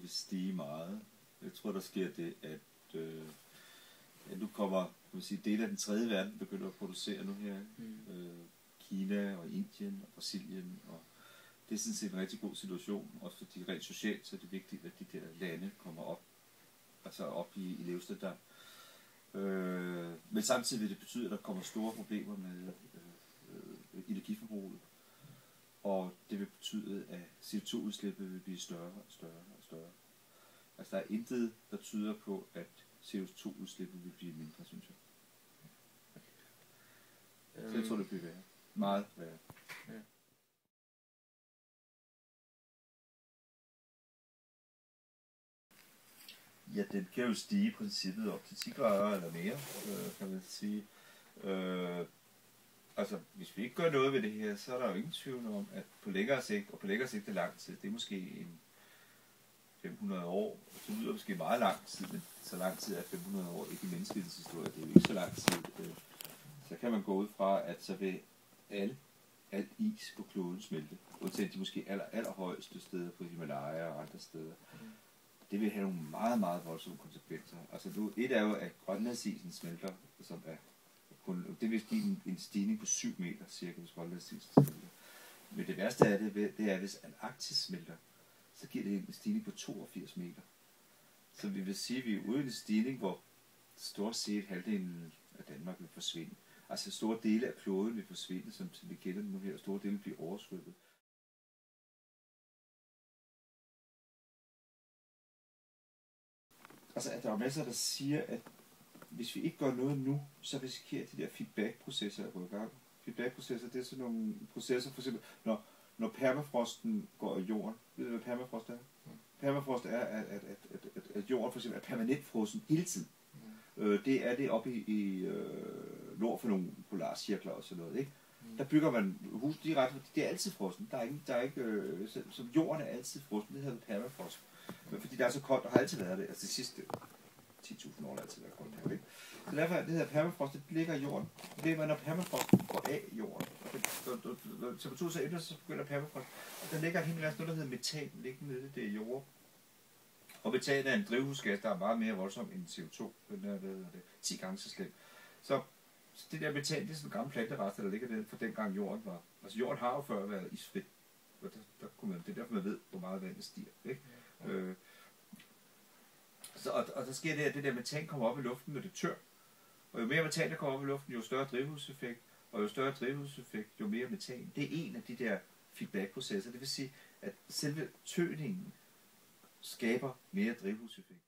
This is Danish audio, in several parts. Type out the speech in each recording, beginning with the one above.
vil stige meget. Jeg tror, der sker det, at nu kommer, kan man sige, dele af den tredje verden begynder at producere nu her. Kina og Indien og Brasilien. Og det er sådan set en rigtig god situation, også fordi rent socialt, så er det vigtigt, at de der lande kommer op, altså op i levestandard. Men samtidig vil det betyde, at der kommer store problemer med energiforbruget. Og det vil betyde, at CO2-udslippet vil blive større og større og større. Altså der er intet, der tyder på, at CO2-udslippet vil blive mindre, synes jeg. Så jeg tror, det bliver værre. Meget værre. Ja. Ja, den kan jo stige i princippet op til 10 grader eller mere, kan man sige. Altså, hvis vi ikke gør noget ved det her, så er der jo ingen tvivl om, at på længere sigt, og på længere sigt er lang tid, det er måske en 500 år, så lyder det måske meget lang tid, men så lang tid er 500 år ikke i menneskets historie, det er jo ikke så lang tid. Så kan man gå ud fra, at så vil alt is på kloden smelte, undtagen de måske allerhøjeste steder på Himalaya og andre steder. Det vil have nogle meget, meget voldsomme konsekvenser. Altså nu, et er jo, at Grønlandsisen smelter, som er det vil give en stigning på 7 meter cirka, hvis Grønlandsisen smelter. Men det værste af det er, hvis Antarktis smelter, så giver det en stigning på 82 meter. Så vi vil sige, at vi er ude i en stigning, hvor stort set halvdelen af Danmark vil forsvinde. Altså store dele af kloden vil forsvinde, som vi kender nu her, og store dele bliver oversvømmet. Altså, at der er masser, der siger, at hvis vi ikke gør noget nu, så risikerer de der feedback-processer at gå i gang. Feedback-processer, det er sådan nogle processer, for eksempel, når permafrosten går i jorden. Ved du, hvad permafrost er? Permafrost er, at jorden for eksempel er permanent frossen hele tiden. Det er det oppe i nord for nogle polarcirkler og sådan noget, ikke? Der bygger man hus direkte, det er altid frossen. Der er ikke så jorden er altid frossen, det hedder permafrost. Men fordi der er så koldt, og har altid været det, altså de sidste 10.000 år har altid været koldt her, ikke? Så derfor, det hedder permafrost, det ligger i jorden. Det er, når permafrosten går af jorden, når temperaturen så ændrer sig, så begynder permafrost. Og der ligger helt noget, der hedder metan, liggende nede, det er jord. Og metan er en drivhusgas, der er meget mere voldsom end CO2. Den er 10 gange så slem. Så det der metan, det er sådan en gammel planterester, der ligger der fra dengang jorden var. Altså jorden har jo før været isfrit. Og der kunne man, det er derfor man ved, hvor meget vandet stiger, ikke? Og der sker det, at det der metan kommer op i luften, når det tør. Og jo mere metan der kommer op i luften, jo større drivhuseffekt. Og jo større drivhuseffekt, jo mere metan. Det er en af de der feedback-processer. Det vil sige, at selve tøningen skaber mere drivhuseffekt.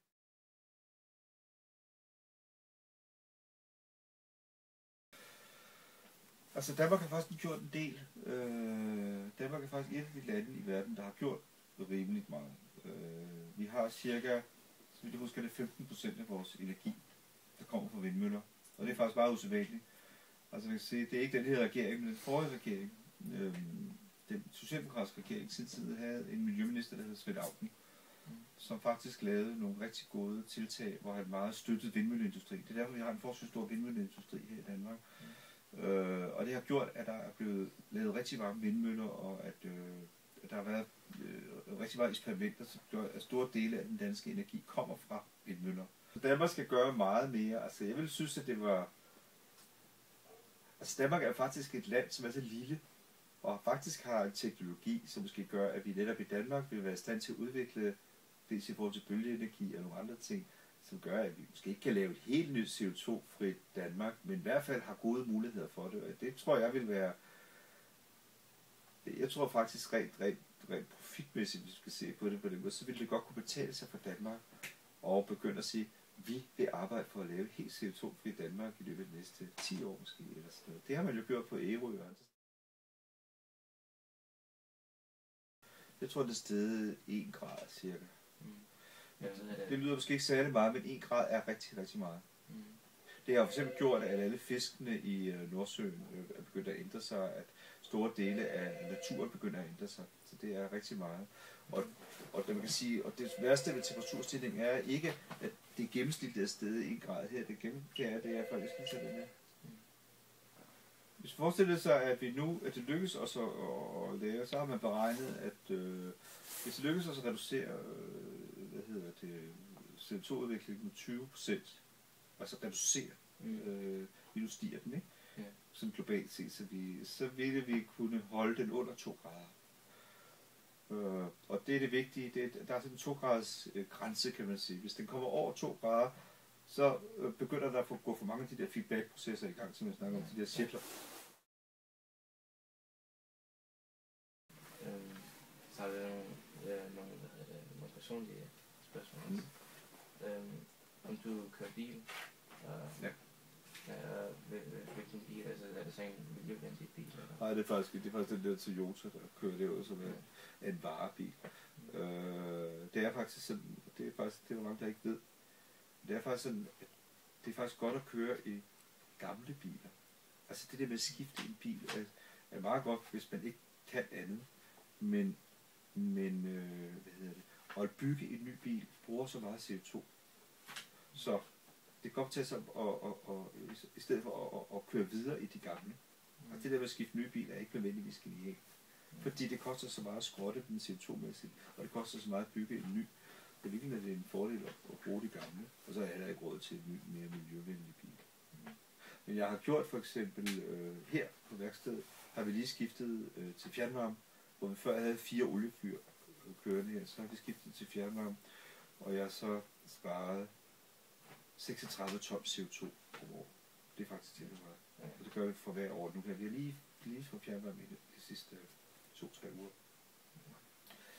Altså Danmark har faktisk gjort en del. Danmark er faktisk et af de lande i verden, der har gjort rimeligt meget. Vi har cirka, så vidt jeg husker, det 15% af vores energi, der kommer fra vindmøller. Og det er faktisk meget usædvanligt. Altså man kan sige, det er ikke den her regering, men den forrige regering. Den socialdemokratiske regering sin tid havde en miljøminister, der hed Svend Auken, som faktisk lavede nogle rigtig gode tiltag, hvor han meget støttede vindmølleindustrien. Det er derfor, vi har en forholdsvis stor vindmølleindustri her i Danmark. Og det har gjort, at der er blevet lavet rigtig mange vindmøller, og at der har været rigtig mange eksperimenter, som gør, at store dele af den danske energi kommer fra vindmøller. Så Danmark skal gøre meget mere. Altså jeg vil synes, at det var... Altså Danmark er faktisk et land, som er så lille, og faktisk har en teknologi, som måske gør, at vi netop i Danmark vil være i stand til at udvikle, dels i forhold til bølgeenergi og nogle andre ting, som gør, at vi måske ikke kan lave et helt nyt CO2-frit Danmark, men i hvert fald har gode muligheder for det. Og det tror jeg vil være... Jeg tror faktisk rent profitmæssigt, hvis vi skal se på det på den måde, så ville det godt kunne betale sig for Danmark og begynde at sige, vi vil arbejde for at lave et helt CO2-frit Danmark i løbet af de næste 10 år måske. Eller sådan noget. Det har man jo gjort på Ærø. Jeg tror, det er steget 1 grad cirka. Det lyder måske ikke særlig meget, men 1 grad er rigtig, rigtig meget. Det har for eksempel gjort, at alle fiskene i Nordsøen er begyndt at ændre sig, at store dele af naturen begynder at ændre sig. Så det er rigtig meget. Og det, man kan sige, og det værste ved temperaturstigning er ikke, at det gennemsnitligt er steget 1 grad her. Det er faktisk sådan her. Hvis vi forestiller sig, at det lykkes os at lave, så har man beregnet, at hvis det lykkes os at reducere CO2-udvikling med 20%, altså reducere, nu stiger den, ikke? Ja. Som globalt set, så ville vi kunne holde den under 2 grader. Og det er det vigtige, der er sådan en 2 graders grænse, kan man sige. Hvis den kommer over 2 grader, så begynder der at gå for mange af de der feedback-processer i gang, som jeg snakker om, de der cirkler. Så har vi nogle personlige spørgsmål. Om du kører bil, Ja. hvilken bil, altså er det sådan en miljøvenlig bil? Eller? Nej, det er faktisk den der Toyota, der kører derud, som er en varebil. Det er faktisk sådan, det er der mange, der ikke ved. Det er faktisk sådan, at det er faktisk godt at køre i gamle biler. Altså det der med at skifte en bil er meget godt, hvis man ikke kan andet. Men at bygge en ny bil bruger så meget CO2. Så det kan godt tage sig i stedet for at køre videre i de gamle. Og det der med at skifte nye biler er ikke nødvendigvis genialt. Fordi det koster så meget at skrotte den CO2-mæssigt, og det koster så meget at bygge en ny. Det er virkelig en fordel at bruge de gamle, og så er jeg ikke råd til en ny, mere miljøvenlig bil. Men jeg har gjort for eksempel her på værkstedet, har vi lige skiftet til fjernvarme, hvor vi før havde 4 oliefyr kørende her, så har vi skiftet til fjernvarme, og jeg har så sparet 36 ton CO2 om år. Det er faktisk til det meget. Og det gør vi for hver år. Nu kan vi lige få fjernvarme i de sidste 2-3 uger.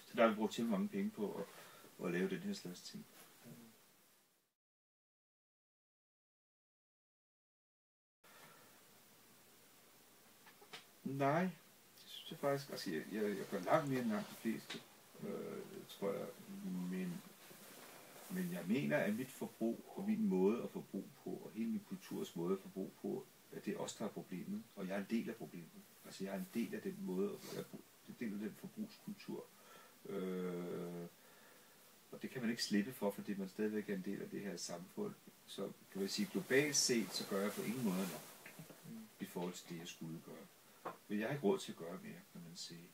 Så der har vi brugt til mange penge på at lave den her slags ting. Nej, det synes jeg faktisk. Altså, jeg gør langt mere end langt de fleste, tror jeg. Men jeg mener, at mit forbrug og min måde at forbruge på, og hele min kulturs måde at forbruge på, at det er os, der er problemet. Og jeg er en del af problemet. Altså, jeg er en del af den måde, en del af den forbrugskultur. Og det kan man ikke slippe for, fordi man stadigvæk er en del af det her samfund. Så kan man sige, globalt set, så gør jeg på ingen måde nok i forhold til det, jeg skulle gøre. Men jeg har ikke råd til at gøre mere, kan man sige.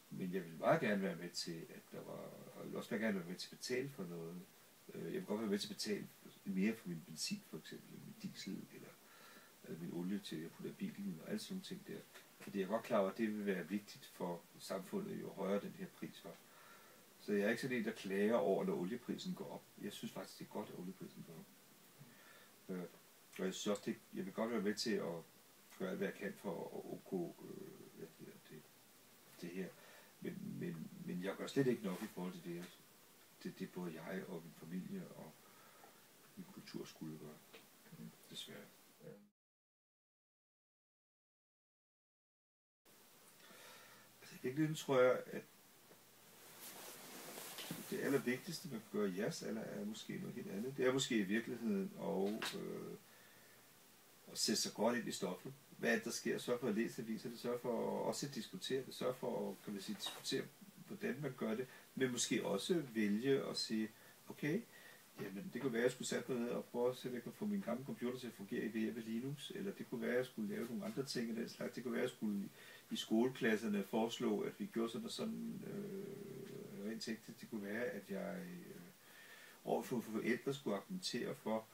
Men jeg vil meget gerne være med til, at der var, og jeg vil også gerne være med til at betale for noget. Jeg vil godt være med til at betale mere for min benzin, for eksempel, min diesel, eller min olie til at putte i bilen, og alle sådan nogle ting der. Fordi jeg er godt klar over, at det vil være vigtigt for samfundet, jo højere den her pris var. Så jeg er ikke sådan en, der klager over, når olieprisen går op. Jeg synes faktisk, det er godt, at olieprisen går op. Og jeg synes også, jeg vil godt være med til at gøre alt, hvad jeg kan for at undgå det her. Men jeg gør slet ikke nok i forhold til det her. Det både jeg og min familie og min kultur skulle gøre. Desværre. Altså i virkeligheden tror jeg, at det allervigtigste, man kan gøre i jeres alder, er måske noget helt andet. Det er måske i virkeligheden at sætte sig godt ind i stoffet. Hvad er det, der sker? Sørg for at læse aviser, det sørger for at også diskutere det, sørg for at diskutere, hvordan man gør det, men måske også vælge at sige, okay, jamen det kunne være, at jeg skulle sætte mig ned og prøve at se, at jeg kan få min gamle computer til at fungere ved hjælp af Linux, eller det kunne være, at jeg skulle lave nogle andre ting af den slags. Det kunne være, at jeg skulle i skoleklasserne foreslå, at vi gjorde sådan og sådan rent teknisk. Det kunne være, at jeg overfor forældre skulle argumentere for.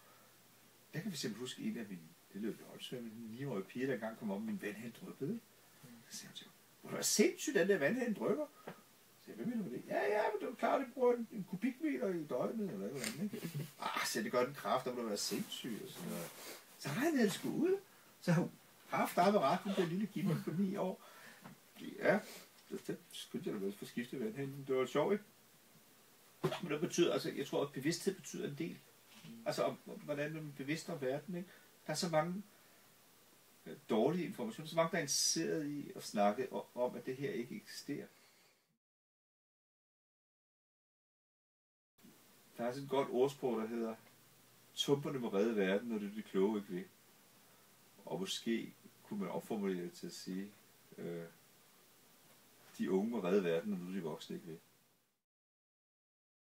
Jeg kan fx huske en af mine, det løb i Holdsvær, min 9-årige pige, der engang kom op, min vandhane dryppede. Så sagde hun til mig, hvor er sindssygt, den der vandhane drypper. Så jeg, hvad mener du med det? Ja, men det er klart, at det bruger en kubikmeter i døgnet, eller noget andet. Så det gør den kraft, der må du være sindssyg, og sådan noget. Så regnede jeg det sgu ud. Så har hun haft ret, den der lille gimmick på 9 år. Ja, det skyndte jeg da vel for skifte vandhanen. Det var sjovt, ikke? Men det betyder, altså, jeg tror, at bevidsthed betyder en del. Altså, om, hvordan man er bevidst om verden, ikke? Der er så mange dårlige informationer, så mange, der er interesseret i at snakke om, at det her ikke eksisterer. Der er sådan et godt ordsprog, der hedder, tumperne må redde verden, når det er de kloge ikke vil. Og måske kunne man opformulere det til at sige, de unge må redde verden, når nu de voksne ikke vil.